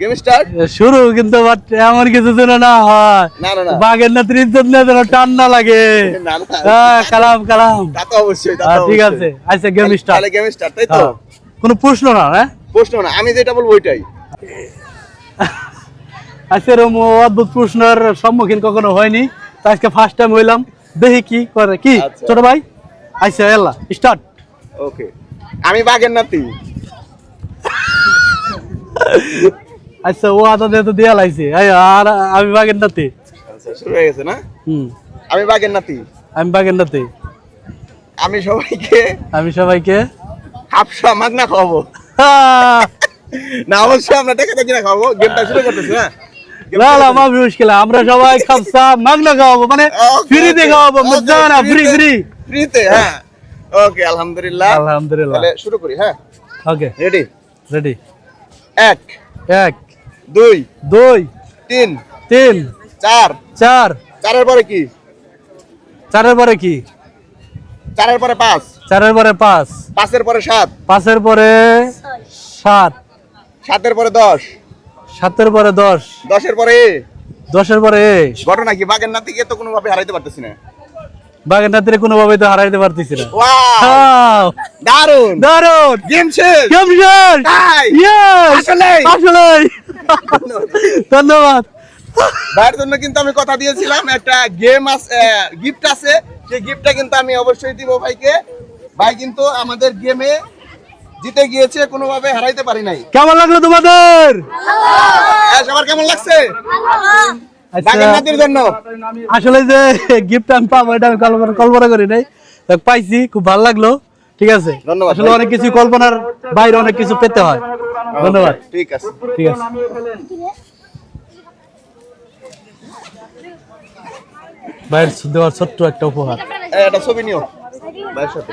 Game start শুরু, কিন্তু এমন কিছু যেন না হয়, না না না বাঘের না ইজ্জত নিয়ে যেন টান না লাগে। না না হ্যাঁ, কালাম কালাম। তা তো অবশ্যই ঠিক আছে, আচ্ছা গেম স্টার্ট। তাহলে গেম স্টার্ট, তাই তো? কোনো প্রশ্ন না, হ্যাঁ? প্রশ্ন না, আমি যেটা বলবো ওইটাই। আজকে এরকম অদ্ভুত প্রশ্নের সম্মুখীন কখনো হয়নি, তো আজকে ফার্স্ট টাইম হইলাম। দেখি কি করে, কি আচ্ছা। ছোট ভাই? আচ্ছা এলা স্টার্ট। ওকে, আমি বাঘের নাতি। আচ্ছা, ও আদা দিয়ে তো দিয়া লাইছে, আর আমি বাঘের নাতি। আচ্ছা, শুরু হয়ে গেছে না? হুম, আমি বাঘের নাতি। আমি বাঘের নাতি। আমি সবাইকে হাফসা মাগনা খাওয়াবো। না, অবশ্যই আমরা টাকা দিয়ে কিনা খাওয়াবো। গেমটা শুরু করতেছি না? আমরা সবাই খাবসা মাগনা খাওয়াবো, মানে ফ্রিতে খাওয়াবো, মজানা ফ্রি ফ্রি ফ্রিতে। হ্যাঁ, ওকে, আলহামদুলিল্লাহ। আলহামদুলিল্লাহ। তাহলে শুরু করি। হ্যাঁ, ওকে, রেডি? রেডি। 1 1 2 2 3 3 4 4 4 এর পরে কি? 4 এর পরে কি? 4 এর পরে 5 4 এর পরে 5 5 এর পরে 7 5 এর পরে 7 7 এর পরে 10 7 এর পরে 10 10 এর পরে 10 এর পরে ঘটনা কি? বাঘের নাতিকে তো কোনোভাবে হারাইতে পারতেছি না। বাঘের নাতিরে কোনোভাবে তো হারাইতে পারতেছি না। ওয়াও, দারুন দারুন। গেম শেষ। গেম শেষ। তাই? ইয়েস, আসলেই? আসলেই। ধন্যবাদ। ভাইয়ের জন্য কিন্তু আমি কথা দিয়েছিলাম, একটা গেম আছে, গিফট আছে। সেই গিফটটা কিন্তু আমি অবশ্যই দিব ভাইকে। ভাই কিন্তু আমাদের গেমে জিতে গিয়েছে, কোনোভাবে হারাইতে পারি নাই। কেমন লাগলো তোমাদের? হ্যাঁ, সবার কেমন লাগছে? বাঘের নাতির জন্য আসলে যে গিফট আমি পাবো এটা আমি কল্পনা করি নাই, তো পাইছি, খুব ভালো লাগলো। ঠিক আছে, ধন্যবাদ। আসলে অনেক কিছু কল্পনার বাইরে অনেক কিছু পেতে হয়। ধন্যবাদ। ঠিক আছে, ঠিক আছে। ভাইয়ের দেওয়ার ছোট্ট একটা উপহার। একটা ছবি নিও ভাইয়ের সাথে।